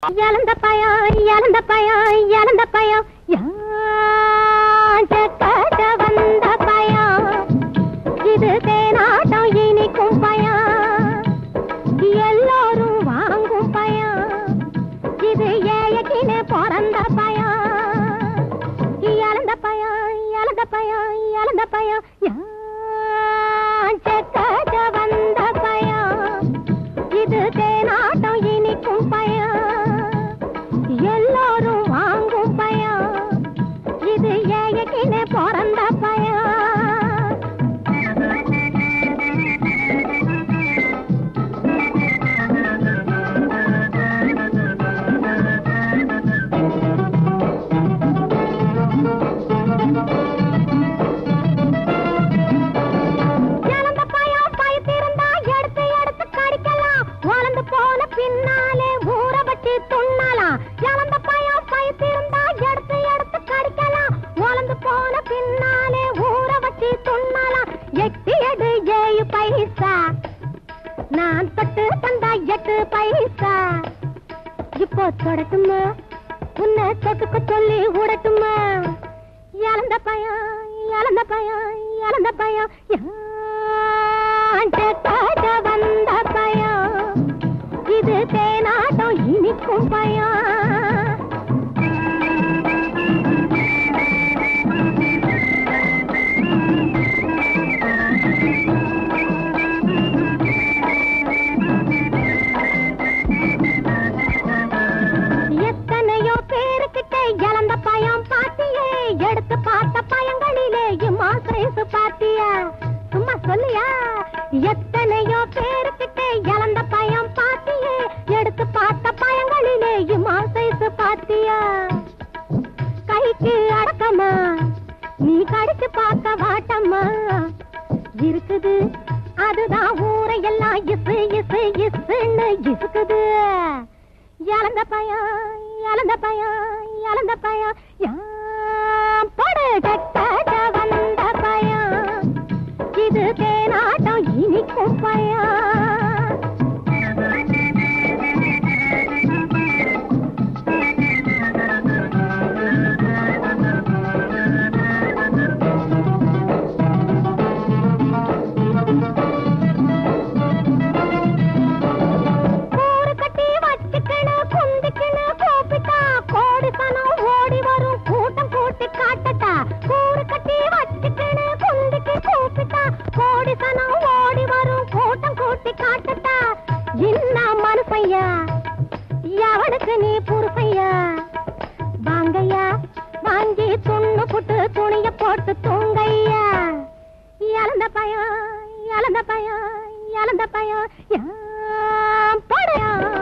இழந்த பயம் யாண்ட வந்த பயம் இது தேனாட்டம் இனிக்கும் பயம் எல்லோரும் வாங்கும் பயம் இது ஏயக்கின பிறந்த பயம் இழந்த பயம் யாண்ட வந்த பயம் இது தேனாட்டம் இனிக்கும் பயம் எல்லோரும் வாங்கும் பயம் இது ஏயக்கின பிறந்த பயம் இழந்த பயம் பயத்திருந்தா எடுத்து எடுத்து கடிக்கலாம் வளர்ந்து போன பின்னாலே ஊற வச்சு துண்ணலாம் இழந்த பயம் பயத்திருந்தா எடுத்து எடுத்து கடிக்கலாம் வளர்ந்து போன பின்னாலே ஊற வச்சு துண்ணலாம் எட்டு எடு 7 பைசா நான் தொட்டு தந்தா 8 பைசா இப்போ தொடட்டுமா உன்னை தொட்டுக்க சொல்லி விடட்டுமா இழந்த பயம் யாண்ட வந்த பயம் இது தேனாட்டம் இனிக்கும் பயம் எத்தனையோ பேருக்கிட்ட இழந்த பயம் பாத்தியே எடுத்து பார்த்த பயங்களிலே இம்மா சைசு பாத்தியா சும்மா சொல்லியா எத்தனையோ பேருக்கிட்ட இழந்த பயம் பாத்தியே எடுத்து பார்த்த பயங்களிலே இம்மா சைசு பாத்தியா கைக்கு அடக்கமா நீ கடிச்சு பார்க்க வாட்டம்மா இருக்குது அதுதான் ஊரையெல்லாம் இசுன்னு இசுக்குது இழந்த பயம் யான் படு கட்ட வந்த பயம் இது தேனாட்டம் இனிக்கும் பயம் எவனுக்கு நீ புருப்பையா வாங்கையா வாங்கி துண்ணு புட்டு துணிய போட்டு தூங்கையா இழந்த பயம் யான் படையா